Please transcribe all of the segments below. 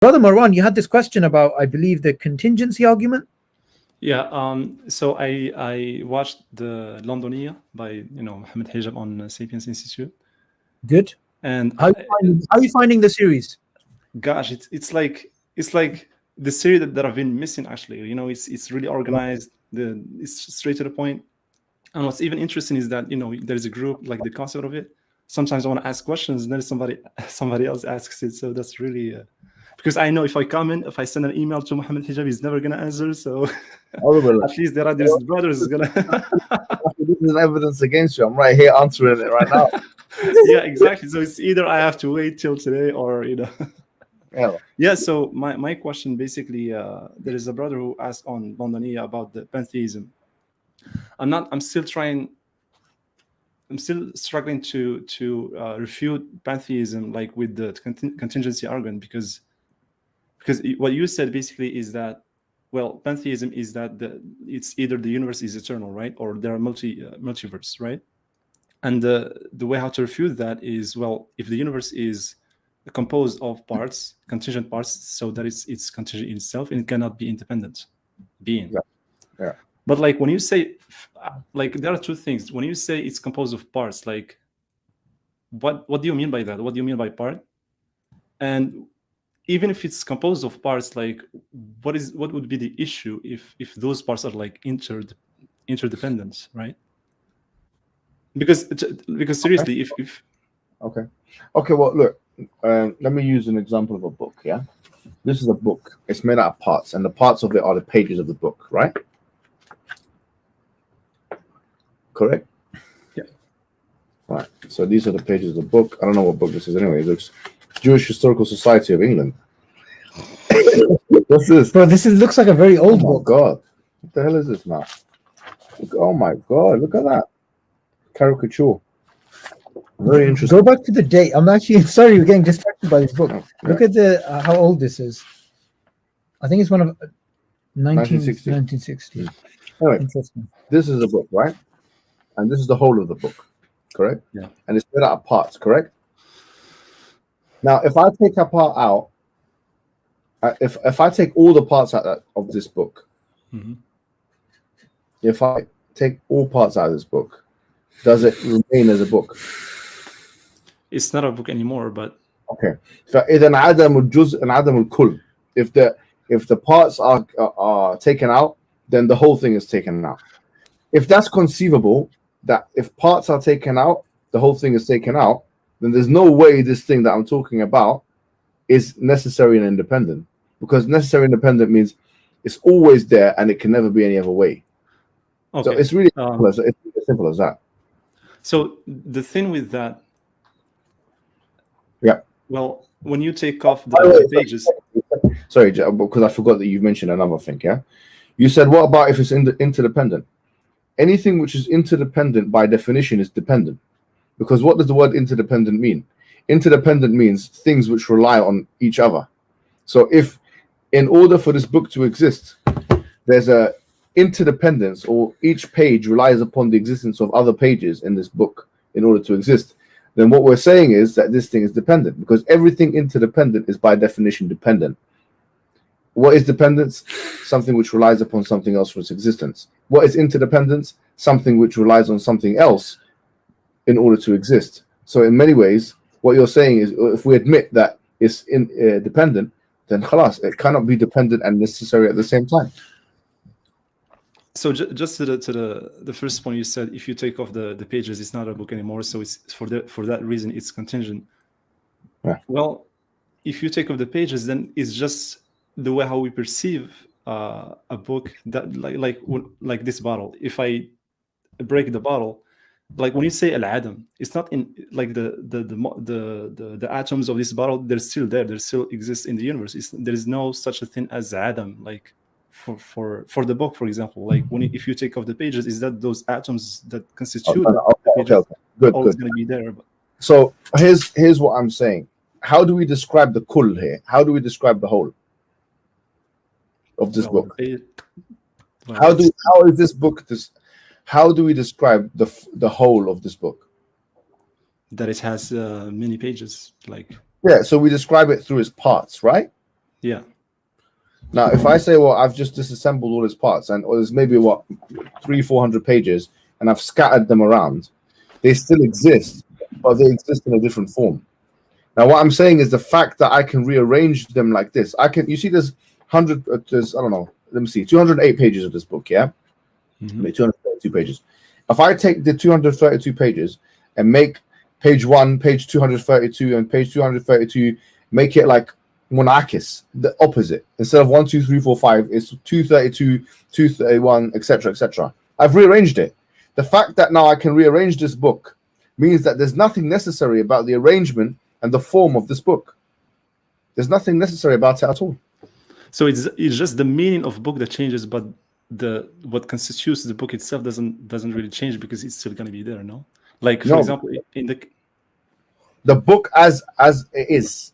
Brother Marwan, you had this question about, I believe, the contingency argument. Yeah. So I watched the Londonia by Mohammed Hijab on Sapiens Institute. Good. And how are you finding the series? Gosh, it's like the series that I've been missing. Actually, it's really organized. It's straight to the point. And what's even interesting is that there's a group, like the concept of it. Sometimes I want to ask questions, and then somebody else asks it. So that's really because I know if I send an email to Mohammed Hijab, he's never gonna answer. So at least there's brothers gonna. This is evidence against you. I'm right here answering it right now. Yeah, exactly. So it's either I have to wait till today, or Yeah. So my question basically, there is a brother who asked on Londonia about the pantheism. I'm still struggling to refute pantheism, like with the contingency argument, because what you said basically is that, well, pantheism is that it's either the universe is eternal, right, or there are multiverse, right? And the way how to refute that is, well, if the universe is composed of parts, contingent parts, so that it's contingent in itself and it cannot be independent being. Yeah. But like when you say, like, there are two things. When you say it's composed of parts, like, what do you mean by that? What do you mean by part? And even if it's composed of parts, like, what would be the issue if those parts are like interdependent, right? Because seriously, if okay, well, look, let me use an example of a book. Yeah, this is a book. It's made out of parts, and the parts of it are the pages of the book, right? Correct. Yeah. Right. So these are the pages of the book. I don't know what book this is anyway. It looks Jewish Historical Society of England. What's this? Bro, this looks like a very old book. Oh my God, what the hell is this now? Oh my God, look at that caricature. Very interesting. Go back to the date. I'm actually sorry, you're getting distracted by this book. Yeah. Look at the how old this is. I think it's one of 1960. Anyway, interesting. This is a book, right? And this is the whole of the book, correct? Yeah. And it's made out of parts, correct? Now, if I take a part out, if I take all the parts out of this book, if I take all parts out of this book, does it remain as a book? It's not a book anymore, but okay. فإذا عدم الجزء عدم الكل. If the parts are taken out, then the whole thing is taken out. If that's conceivable, that if parts are taken out, the whole thing is taken out, then there's no way this thing that I'm talking about is necessary and independent. Because necessary and independent means it's always there and it can never be any other way. Okay. So it's really it's as simple as that. So the thing with that, yeah. Well, when you take off the pages. Sorry, because I forgot that you mentioned another thing. Yeah, you said what about if it's interdependent? Anything which is interdependent by definition is dependent. Because what does the word interdependent mean? Interdependent means things which rely on each other. So if in order for this book to exist, there's a interdependence, or each page relies upon the existence of other pages in this book in order to exist, then what we're saying is that this thing is dependent, because everything interdependent is by definition dependent. What is dependence? Something which relies upon something else for its existence. What is interdependence? Something which relies on something else in order to exist. So in many ways, what you're saying is, if we admit that it's dependent, then khalas, it cannot be dependent and necessary at the same time. So just to the first point you said, if you take off the pages, it's not a book anymore. So it's for that reason it's contingent. Yeah. Well, if you take off the pages, then it's just the way how we perceive a book, that like this bottle. If I break the bottle, like when you say al-adam, it's not in like the atoms of this bottle. They're still there. They still exist in the universe. There is no such a thing as adam. Like for the book, for example, like if you take off the pages, is that those atoms that constitute the pages always going to be there? So here's what I'm saying. How do we describe the kull here? How do we describe the whole of this book? How is this book how do we describe the whole of this book? That it has many pages, like. Yeah, so we describe it through its parts, right? Yeah. Now, if I say, well, I've just disassembled all its parts, and or there's maybe 300-400 pages, and I've scattered them around, they still exist, but they exist in a different form. Now, what I'm saying is the fact that I can rearrange them like this. You see, there's 208 pages of this book, yeah? Mm-hmm. 232 pages. If I take the 232 pages and make page 1, page 232, and page 232, make it like monarchis, the opposite. Instead of 1, 2, 3, 4, 5, it's 232, 231, etc., etc. I've rearranged it. The fact that now I can rearrange this book means that there's nothing necessary about the arrangement and the form of this book. There's nothing necessary about it at all. So it's just the meaning of book that changes, but what constitutes the book itself doesn't really change because it's still going to be there, no? Like, for example, in the book as it is,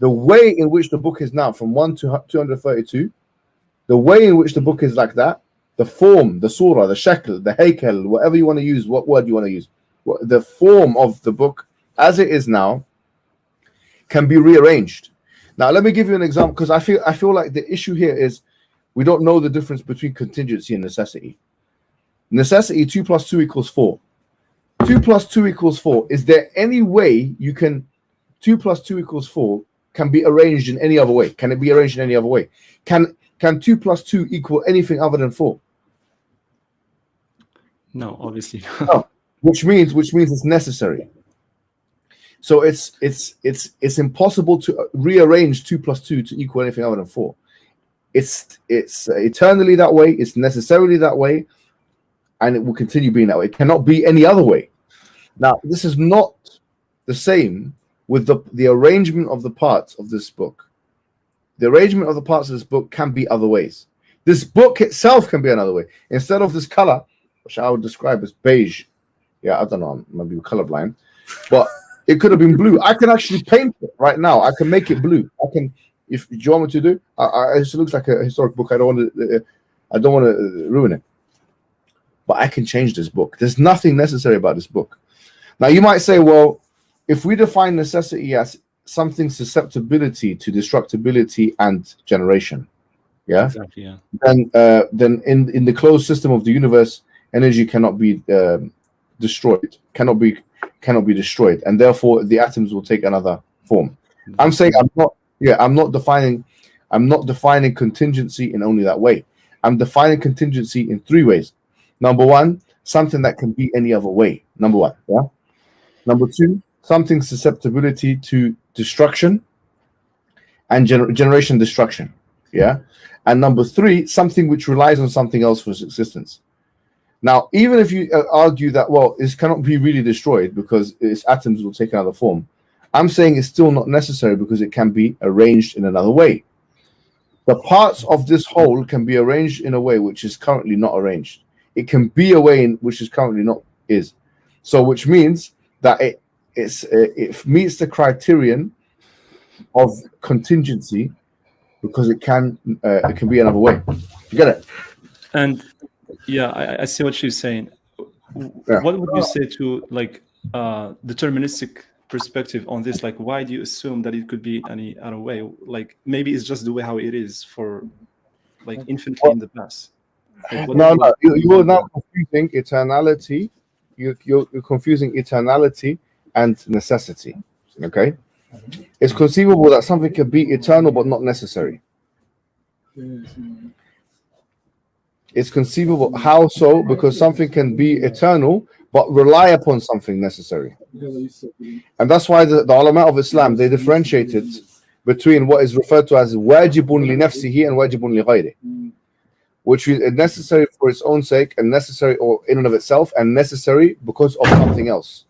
the way in which the book is now from 1 to 232, the way in which the book is like that, the form, the surah, the shakl, the haykel, whatever you want to use, what word you want to use, the form of the book as it is now can be rearranged. Now, let me give you an example, because I feel like the issue here is we don't know the difference between contingency and necessity. Necessity, 2 + 2 = 4. 2 + 2 = 4. Is there any way you can 2 + 2 = 4 can be arranged in any other way? Can it be arranged in any other way? Can 2 + 2 equal anything other than 4? No, obviously. No. Which means it's necessary. So it's impossible to rearrange 2 + 2 to equal anything other than 4. It's eternally that way. It's necessarily that way, and it will continue being that way. It cannot be any other way. Now, this is not the same with the arrangement of the parts of this book. The arrangement of the parts of this book can be other ways. This book itself can be another way. Instead of this color, which I would describe as beige, yeah, I don't know, I'm maybe colorblind, but it could have been blue. I can actually paint it right now. I can make it blue. I can, if do you want me to do? It looks like a historic book. I don't want to ruin it. But I can change this book. There's nothing necessary about this book. Now you might say, well, if we define necessity as something susceptibility to destructibility and generation, yeah, exactly, yeah. Then in the closed system of the universe, energy cannot be destroyed, cannot be destroyed, and therefore the atoms will take another form. I'm saying I'm not defining contingency in only that way. I'm defining contingency in 3 ways. Number 1, something that can be any other way. Number 1, yeah. Number 2, something susceptibility to destruction and generation destruction, yeah. And number 3, something which relies on something else for its existence. Now, even if you argue that, well, it cannot be really destroyed because its atoms will take another form, I'm saying it's still not necessary because it can be arranged in another way. The parts of this whole can be arranged in a way which is currently not arranged. It can be a way in which is currently not is. So, which means that it meets the criterion of contingency because it can be another way. You get it? And yeah, I see what she's saying. Yeah. What would you say to like deterministic perspective on this? Like, why do you assume that it could be any other way? Like, maybe it's just the way how it is for like infinitely in the past. Like, No, you are now confusing eternality. You're confusing eternality and necessity. Okay, it's conceivable that something can be eternal but not necessary. It's conceivable. How so? Because something can be eternal but rely upon something necessary. And that's why the ulama of Islam, they differentiated between what is referred to as wajibun li nafsihi and wajibun li ghayri, which is necessary for its own sake and necessary or in and of itself and necessary because of something else.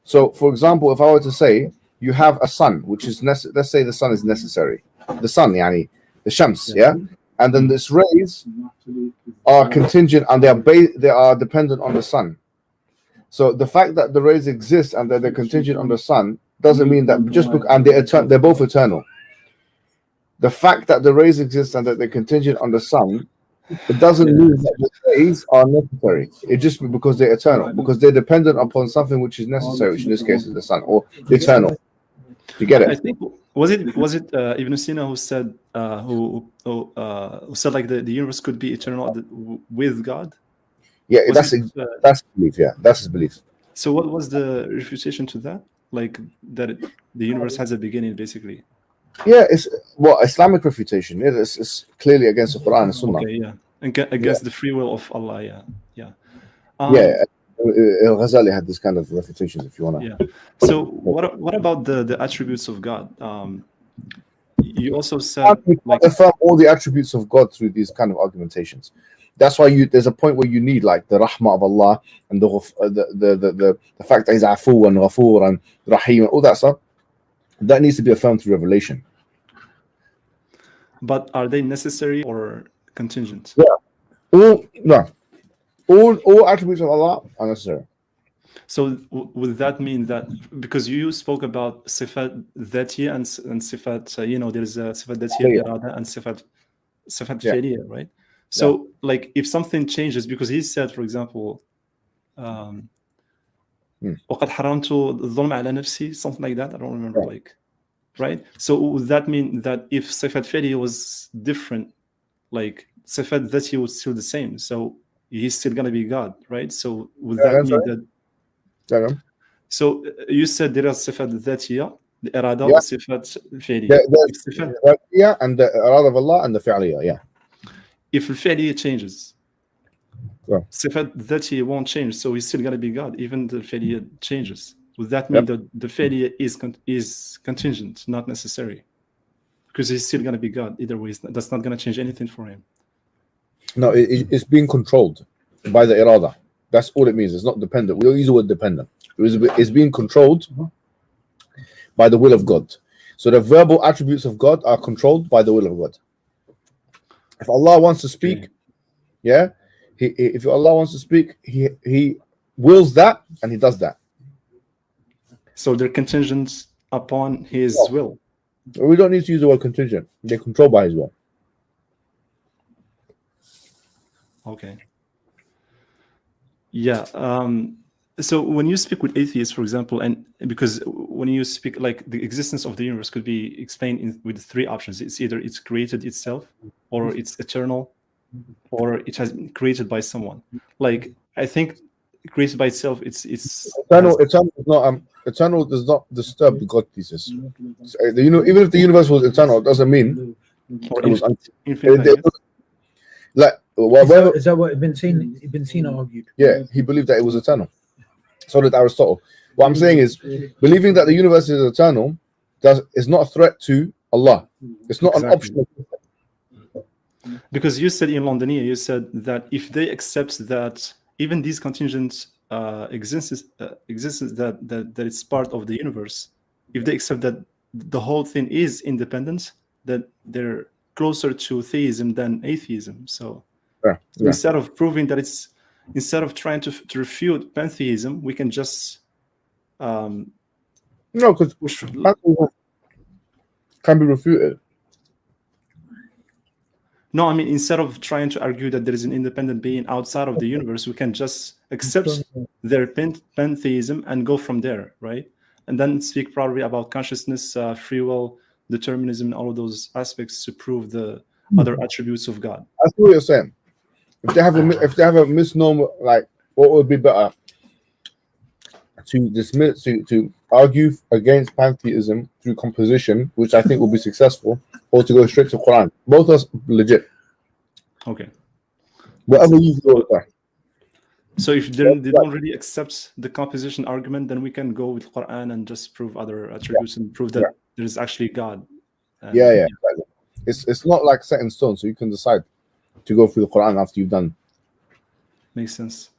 So, for example, if I were to say you have a sun, which is let's say the sun is necessary. The sun, yani, the shams, yeah? And then these rays are contingent and they are dependent on the sun. So the fact that the rays exist and that they're contingent on the sun doesn't mean that and they're both eternal. The fact that the rays exist and that they're contingent on the sun, it doesn't mean that the rays are necessary. It's just because they're eternal, because they're dependent upon something which is necessary, which in this case is the sun, or eternal. You get I it? think was it Ibn Sina who said who said like the universe could be eternal with God? Yeah, Was that's it, that's belief. Yeah, that's his belief. so what was the refutation to that? Like that the universe has a beginning, basically. Yeah, it's Islamic refutation. It's clearly against the Quran and Sunnah. Okay, yeah, against the free will of Allah. Yeah, yeah. Yeah, Al-Ghazali had this kind of refutations, if you want to. Yeah. So what about the attributes of God? You also said like affirm all the attributes of God through these kind of argumentations. That's why there's a point where you need like the rahmah of Allah and the fact that He's Afu and Ghafoor and Rahim and all that stuff. That needs to be affirmed through revelation. but are they necessary or contingent? Yeah. All attributes of Allah are necessary. So would that mean that, because you spoke about sifat dhatiya and sifat, there's a sifat dhatiya irada and sifat fi'liya, right? So like if something changes, because he said, for example, وَقَدْ حَرَمْتُ الظُّلْمَ عَلَى نَفْسِي, something like that. I don't remember, like, right? So would that mean that if sifat fi'liya was different, like sifat dhatiya was still the same, so he's still going to be God, right? So would that mean that? So you said there are sifat dhatiya, the irada, or sifat fi'liya. Yeah, and the irada of Allah and the fi'liya, yeah. If the fi'liya changes, sifat dhatiya won't change, so he's still going to be God, even the fi'liya changes. Would that mean that the fi'liya is contingent, not necessary? Because he's still going to be God either way. That's not going to change anything for him. No, it's being controlled by the irada. That's all it means. It's not dependent. We don't use the word dependent. It's being controlled by the will of God. So the verbal attributes of God are controlled by the will of God. If Allah wants to speak, if Allah wants to speak, He wills that and He does that. So they're contingent upon His will. We don't need to use the word contingent. They're controlled by His will. Okay. Yeah. So when you speak with atheists, for example, and because when you speak, like the existence of the universe could be explained with three options. It's either it's created itself, or it's eternal, or it has been created by someone. Like I think created by itself, it's eternal. Eternal does not disturb the God thesis. Even if the universe was eternal, it doesn't mean it was infinite. Like is that what Ibn Sina argued? Yeah, he believed that it was eternal. So did Aristotle. What I'm saying is, believing that the universe is eternal is not a threat to Allah. It's not an option. Because you said in Londonia, you said that if they accept that even these contingent existence that it's part of the universe, if they accept that the whole thing is independent, that they're closer to theism than atheism. So instead of proving that instead of trying to refute pantheism, we can just no, because can be refuted. No, I mean, instead of trying to argue that there is an independent being outside of the universe, we can just accept their pantheism and go from there, right? And then speak probably about consciousness, free will, determinism, and all of those aspects to prove the other attributes of God. That's what you're saying. If they have a misnomer, like what would be better to dismiss to argue against pantheism through composition, which I think will be successful, or to go straight to Quran. Both are legit. Okay. Whatever you go with. So if they don't really accept the composition argument, then we can go with Quran and just prove other attributes and prove that there is actually God. Exactly. It's not like set in stone, so you can decide to go through the Quran after you've done. Makes sense.